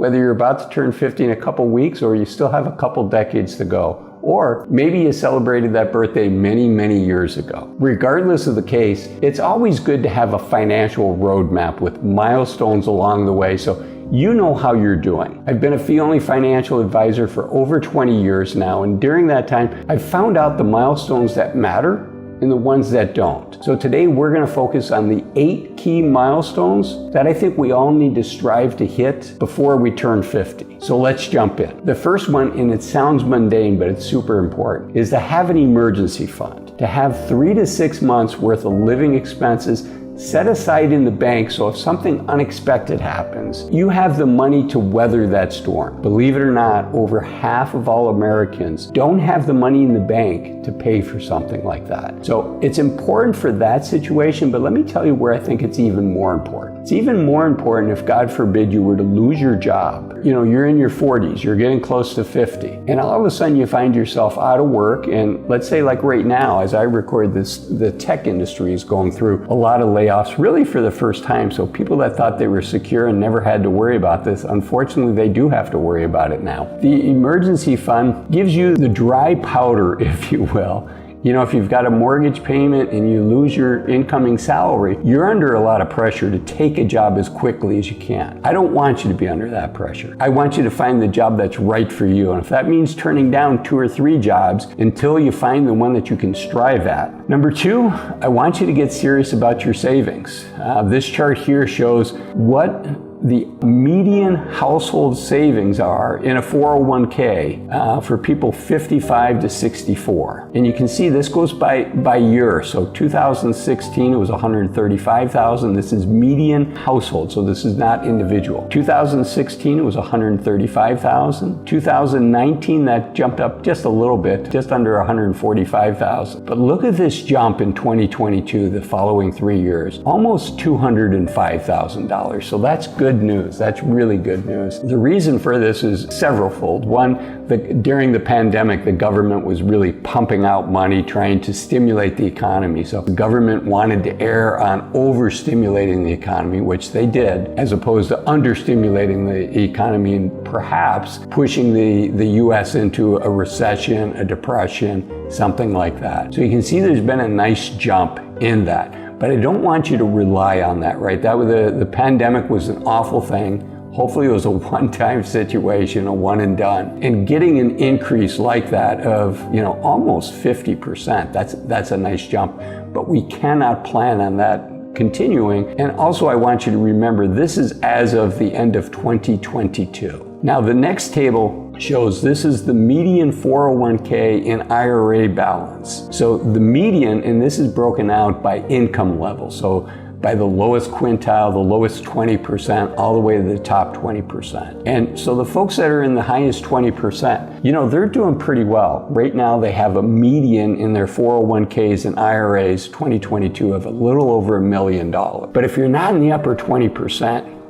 whether you're about to turn 50 in a couple weeks or you still have a couple decades to go. Or maybe you celebrated that birthday many, many years ago. Regardless of the case, it's always good to have a financial roadmap with milestones along the way so you know how you're doing. I've been a fee-only financial advisor for over 20 years now, and during that time, I've found out the milestones that matter and the ones that don't. So today we're going to focus on the 8 key milestones that I think we all need to strive to hit before we turn 50. So let's jump in. The first one, and it sounds mundane, but it's super important, is to have an emergency fund. To have 3 to 6 months worth of living expenses set aside in the bank so if something unexpected happens, you have the money to weather that storm. Believe it or not, over half of all Americans don't have the money in the bank to pay for something like that. So it's important for that situation, but let me tell you where I think it's even more important. It's even more important if, God forbid, you were to lose your job. You know, you're in your 40s, you're getting close to 50, and all of a sudden you find yourself out of work, and let's say like right now, as I record this, the tech industry is going through a lot of layoffs, really for the first time. So people that thought they were secure and never had to worry about this, unfortunately, they do have to worry about it now. The emergency fund gives you the dry powder, if you will. You know, if you've got a mortgage payment and you lose your incoming salary, you're under a lot of pressure to take a job as quickly as you can. I don't want you to be under that pressure. I want you to find the job that's right for you. And if that means turning down 2 or 3 jobs until you find the one that you can strive at. Number 2, I want you to get serious about your savings. This chart here shows what the median household savings are in a 401k for people 55 to 64. And you can see this goes by year. So 2016, it was 135,000. This is median household, so this is not individual. 2016, it was 135,000. 2019, that jumped up just a little bit, just under 145,000. But look at this jump in 2022, the following 3 years, almost $205,000. So that's good news. That's really good news. The reason for this is severalfold. One, during the pandemic, the government was really pumping out money trying to stimulate the economy. So the government wanted to err on overstimulating the economy, which they did, as opposed to understimulating the economy and perhaps pushing the U.S. into a recession, a depression, something like that. So you can see there's been a nice jump in that. But I don't want you to rely on that, right? The pandemic was an awful thing. Hopefully it was a one-time situation, a one and done. And getting an increase like that of, almost 50%, that's a nice jump. But we cannot plan on that continuing. And also I want you to remember, this is as of the end of 2022. Now the next table shows this is the median 401k and IRA balance. So the median, and this is broken out by income level. So by the lowest quintile, the lowest 20%, all the way to the top 20%. And so the folks that are in the highest 20%, they're doing pretty well. Right now they have a median in their 401ks and IRAs 2022 of a little over $1 million. But if you're not in the upper 20%,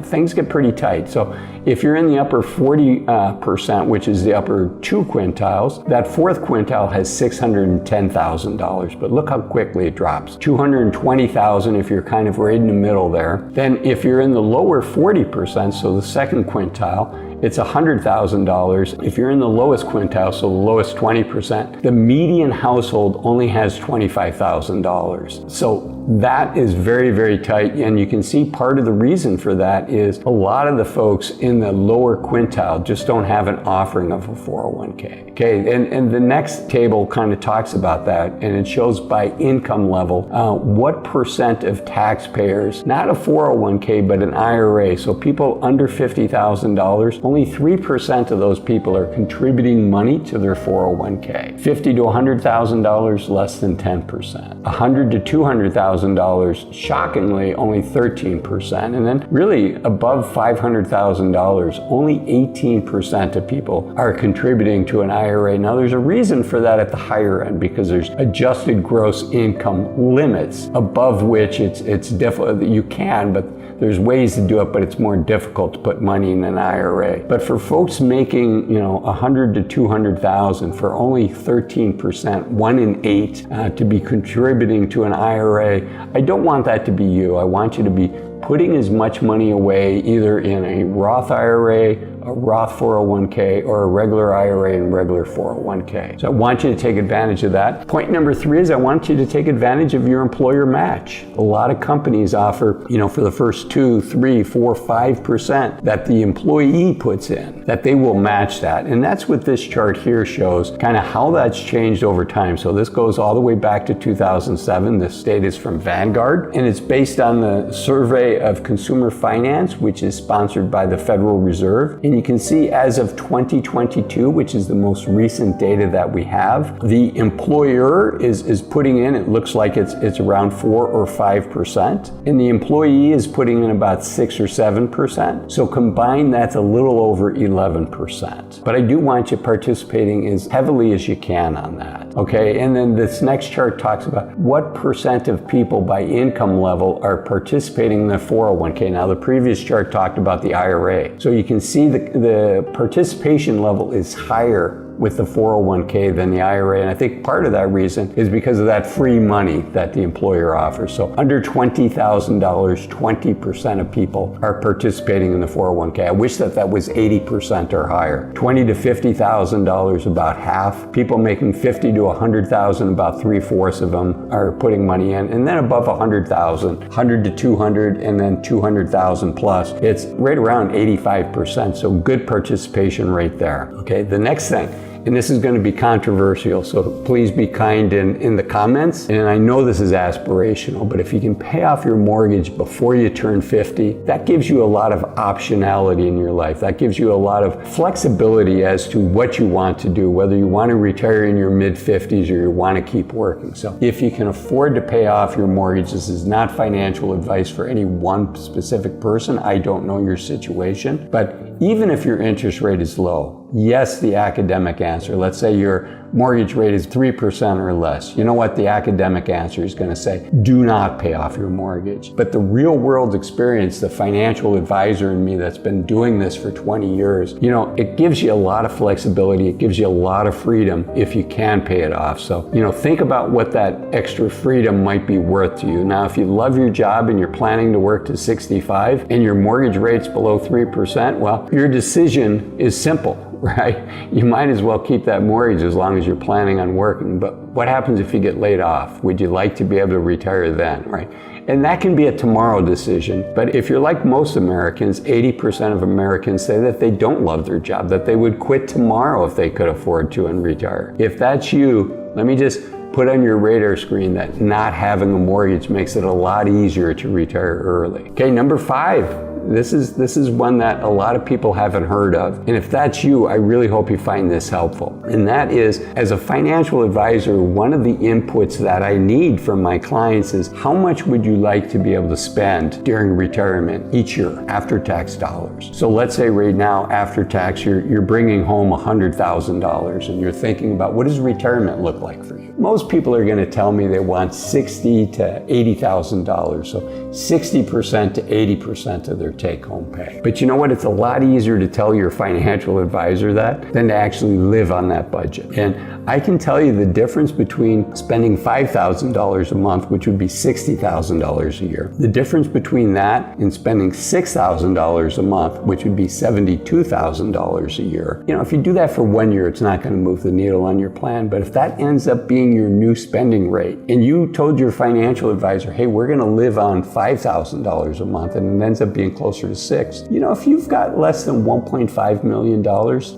things get pretty tight. So if you're in the upper 40%, which is the upper 2 quintiles, that 4th quintile has $610,000. But look how quickly it drops. $220,000 if you're kind of right in the middle there. Then if you're in the lower 40%, so the 2nd quintile, it's $100,000. If you're in the lowest quintile, so the lowest 20%, the median household only has $25,000. So that is very, very tight. And you can see part of the reason for that is a lot of the folks in the lower quintile just don't have an offering of a 401k. Okay, and the next table kind of talks about that, and it shows by income level what percent of taxpayers, not a 401k, but an IRA, so people under $50,000, only 3% of those people are contributing money to their 401k. $50,000 to $100,000, less than 10%. $100,000 to $200,000, shockingly, only 13%. And then really above $500,000, only 18% of people are contributing to an IRA. Now there's a reason for that at the higher end, because there's adjusted gross income limits above which it's difficult. You can, but there's ways to do it, but it's more difficult to put money in an IRA. But for folks making, $100,000 to $200,000, for only 13%, 1 in 8, to be contributing to an IRA, I don't want that to be you. I want you to be putting as much money away either in a Roth IRA, a Roth 401k, or a regular IRA and regular 401k. So I want you to take advantage of that. Point number 3 is I want you to take advantage of your employer match. A lot of companies offer, for the first 2, 3, 4, 5% that the employee puts in, that they will match that. And that's what this chart here shows, kind of how that's changed over time. So this goes all the way back to 2007. This data is from Vanguard, and it's based on the Survey of Consumer Finance, which is sponsored by the Federal Reserve. And you can see as of 2022, which is the most recent data that we have, the employer is putting in, it looks like it's around 4 or 5%, and the employee is putting in about 6 or 7%. So combined, that's a little over 11%. But I do want you participating as heavily as you can on that. Okay, and then this next chart talks about what percent of people by income level are participating in the 401k. Now, the previous chart talked about the IRA. So you can see the participation level is higher with the 401k than the IRA. And I think part of that reason is because of that free money that the employer offers. So under $20,000, 20% of people are participating in the 401k. I wish that was 80% or higher. $20,000 to $50,000, about half. People making $50,000 to $100,000, about 3/4 of them are putting money in. And then above $100,000, $100,000 to $200,000, and then $200,000 plus, it's right around 85%. So good participation rate there. Okay, the next thing, and this is going to be controversial, so please be kind in the comments. And I know this is aspirational, but if you can pay off your mortgage before you turn 50, that gives you a lot of optionality in your life. That gives you a lot of flexibility as to what you want to do, whether you want to retire in your mid-50s or you want to keep working. So if you can afford to pay off your mortgage, this is not financial advice for any one specific person. I don't know your situation, but even if your interest rate is low, yes, the academic answer, let's say your mortgage rate is 3% or less. You know what the academic answer is going to say? Do not pay off your mortgage. But the real world experience, the financial advisor in me that's been doing this for 20 years, it gives you a lot of flexibility. It gives you a lot of freedom if you can pay it off. So, think about what that extra freedom might be worth to you. Now, if you love your job and you're planning to work to 65 and your mortgage rate's below 3%, well, your decision is simple, right? You might as well keep that mortgage as long as you're planning on working. But what happens if you get laid off? Would you like to be able to retire then, right? And that can be a tomorrow decision. But if you're like most Americans, 80% of Americans say that they don't love their job, that they would quit tomorrow if they could afford to and retire. If that's you, let me just put on your radar screen that not having a mortgage makes it a lot easier to retire early. Okay, number 5. This is one that a lot of people haven't heard of. And if that's you, I really hope you find this helpful. And that is, as a financial advisor, one of the inputs that I need from my clients is how much would you like to be able to spend during retirement each year, after tax dollars? So let's say right now, after tax, you're bringing home $100,000 and you're thinking about what does retirement look like for you? Most people are going to tell me they want $60,000 to $80,000. So 60% to 80% of their take-home pay. But you know what? It's a lot easier to tell your financial advisor that than to actually live on that budget. And I can tell you the difference between spending $5,000 a month, which would be $60,000 a year, the difference between that and spending $6,000 a month, which would be $72,000 a year. If you do that for 1 year, it's not going to move the needle on your plan. But if that ends up being your new spending rate, and you told your financial advisor, hey, we're going to live on $5,000 a month, and it ends up being closer to $6,000. If you've got less than $1.5 million,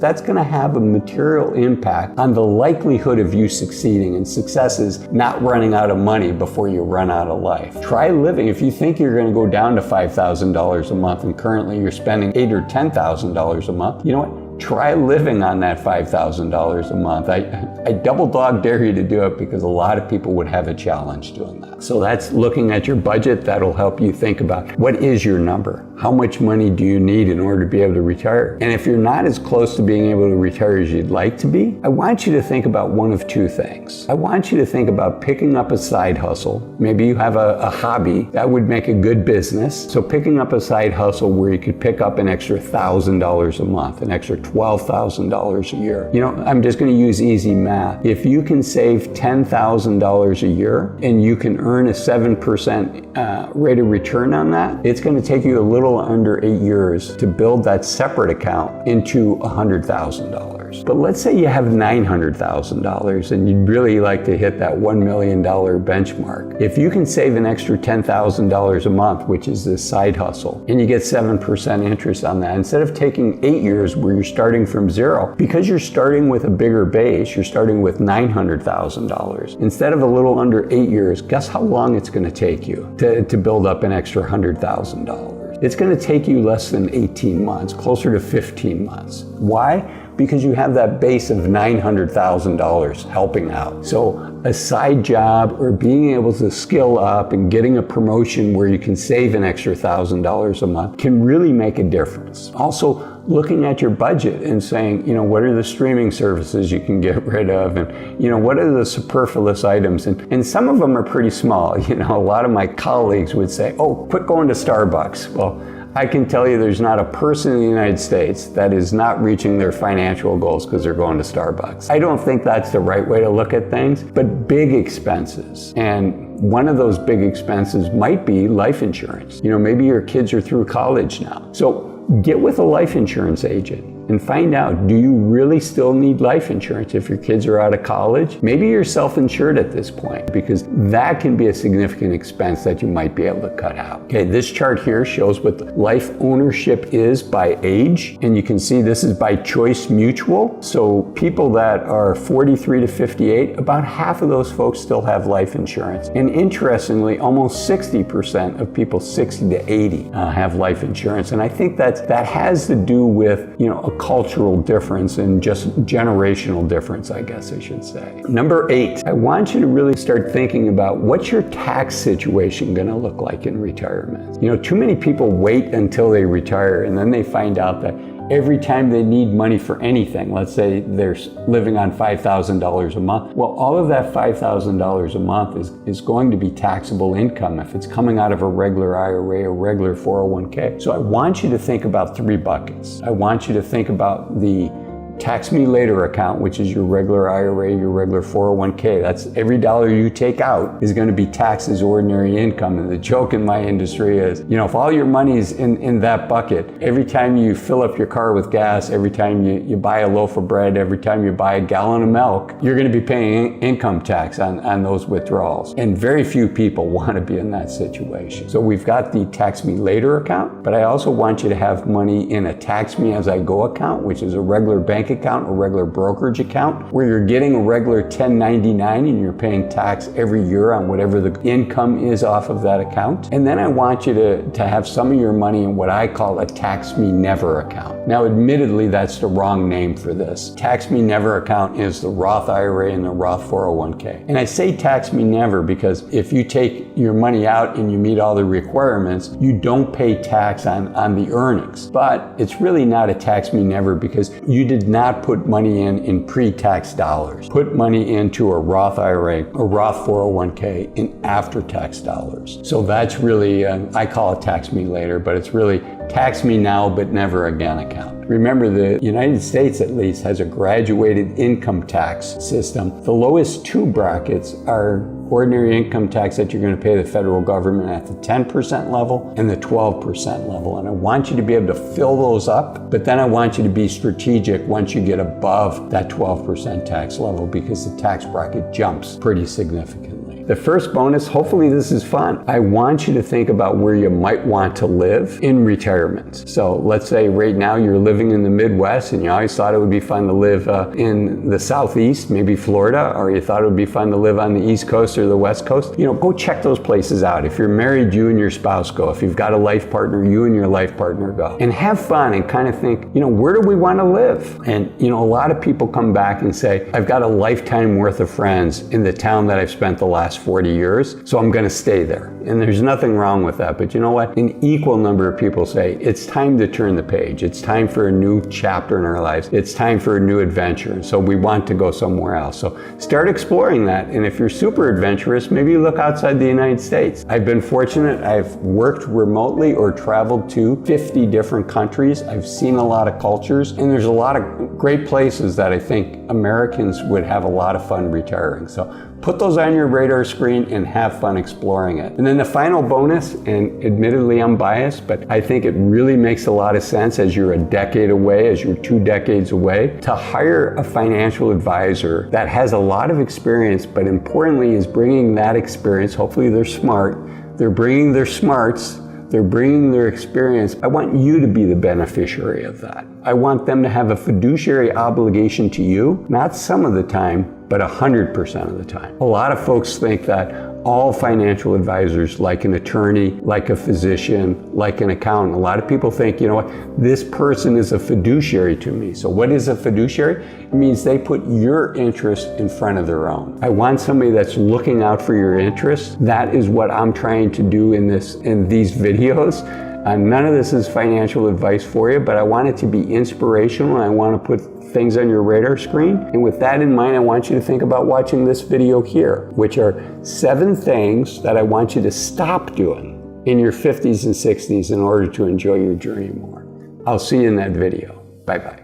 that's going to have a material impact on the likelihood of you succeeding. And success is not running out of money before you run out of life. Try living. If you think you're going to go down to $5,000 a month and currently you're spending $8,000 or $10,000 a month, you know what? Try living on that $5,000 a month. I double dog dare you to do it because a lot of people would have a challenge doing that. So that's looking at your budget. That'll help you think about what is your number? How much money do you need in order to be able to retire? And if you're not as close to being able to retire as you'd like to be, I want you to think about one of two things. I want you to think about picking up a side hustle. Maybe you have a hobby that would make a good business. So picking up a side hustle where you could pick up an extra $1,000 a month, an extra $12,000 a year. I'm just going to use easy math. If you can save $10,000 a year and you can earn a 7% rate of return on that, it's going to take you a little under 8 years to build that separate account into $100,000. But let's say you have $900,000 and you'd really like to hit that $1 million benchmark. If you can save an extra $10,000 a month, which is this side hustle, and you get 7% interest on that, instead of taking 8 years where you're starting from zero, because you're starting with a bigger base, you're starting with $900,000. Instead of a little under 8 years, guess how long it's going to take you to build up an extra $100,000? It's going to take you less than 18 months, closer to 15 months. Why? Because you have that base of $900,000 helping out. So a side job or being able to skill up and getting a promotion where you can save an extra $1,000 a month can really make a difference. Also, looking at your budget and saying, what are the streaming services you can get rid of? And, what are the superfluous items? And some of them are pretty small. A lot of my colleagues would say, oh, quit going to Starbucks. Well, I can tell you there's not a person in the United States that is not reaching their financial goals because they're going to Starbucks. I don't think that's the right way to look at things, but big expenses. And one of those big expenses might be life insurance. Maybe your kids are through college now. So get with a life insurance agent and find out, do you really still need life insurance if your kids are out of college? Maybe you're self-insured at this point, because that can be a significant expense that you might be able to cut out. Okay, this chart here shows what life ownership is by age, and you can see this is by Choice Mutual. So people that are 43 to 58, about half of those folks still have life insurance. And interestingly, almost 60% of people 60 to 80 have life insurance. And I think that has to do with, a cultural difference and just generational difference, I guess I should say. Number 8, I want you to really start thinking about what's your tax situation going to look like in retirement. Too many people wait until they retire and then they find out that every time they need money for anything, let's say they're living on $5,000 a month, well, all of that $5,000 a month is going to be taxable income if it's coming out of a regular IRA or regular 401k. So I want you to think about 3 buckets. I want you to think about the Tax Me Later account, which is your regular IRA, your regular 401k. That's every dollar you take out is going to be taxed as ordinary income. And the joke in my industry is, if all your money's in that bucket, every time you fill up your car with gas, every time you buy a loaf of bread, every time you buy a gallon of milk, you're going to be paying income tax on those withdrawals. And very few people want to be in that situation. So we've got the Tax Me Later account, but I also want you to have money in a Tax Me As I Go account, which is a regular bank account or regular brokerage account where you're getting a regular 1099 and you're paying tax every year on whatever the income is off of that account. And then I want you to have some of your money in what I call a Tax Me Never account. Now, admittedly, that's the wrong name for this. Tax Me Never account is the Roth IRA and the Roth 401k. And I say Tax Me Never because if you take your money out and you meet all the requirements, you don't pay tax on the earnings. But it's really not a Tax Me Never because you did not put money in pre-tax dollars. Put money into a Roth IRA, a Roth 401k in after-tax dollars. So that's really, I call it Tax Me Later, but it's really Tax Me Now but Never Again account. Remember, the United States at least has a graduated income tax system. The lowest 2 brackets are ordinary income tax that you're going to pay the federal government at the 10% level and the 12% level. And I want you to be able to fill those up, but then I want you to be strategic once you get above that 12% tax level because the tax bracket jumps pretty significantly. The first bonus, hopefully this is fun. I want you to think about where you might want to live in retirement. So let's say right now you're living in the Midwest and you always thought it would be fun to live in the Southeast, maybe Florida, or you thought it would be fun to live on the East Coast or the West Coast. Go check those places out. If you're married, you and your spouse go. If you've got a life partner, you and your life partner go. And have fun and kind of think, where do we want to live? And, a lot of people come back and say, I've got a lifetime worth of friends in the town that I've spent the last 40 years, so I'm going to stay there. and there's nothing wrong with that. But you know what? An equal number of people say it's time to turn the page. It's time for a new chapter in our lives. It's time for a new adventure. And so we want to go somewhere else. So start exploring that. And if you're super adventurous, maybe you look outside the United States. I've been fortunate. I've worked remotely or traveled to 50 different countries. I've seen a lot of cultures, and there's a lot of great places that I think Americans would have a lot of fun retiring. So put those on your radar screen and have fun exploring it. And then the final bonus, and admittedly I'm biased, but I think it really makes a lot of sense as you're a decade away, as you're 2 decades away, to hire a financial advisor that has a lot of experience, but importantly is bringing that experience. Hopefully they're smart. They're bringing their smarts. They're bringing their experience. I want you to be the beneficiary of that. I want them to have a fiduciary obligation to you, not some of the time, but 100% of the time. A lot of folks think that all financial advisors, like an attorney, like a physician, like an accountant, a lot of people think, you know what, this person is a fiduciary to me. So what is a fiduciary? It means they put your interest in front of their own. I want somebody that's looking out for your interests. That is what I'm trying to do in these videos. None of this is financial advice for you, but I want it to be inspirational, and I want to put things on your radar screen. And with that in mind, I want you to think about watching this video here, which are 7 things that I want you to stop doing in your 50s and 60s in order to enjoy your journey more. I'll see you in that video. Bye-bye.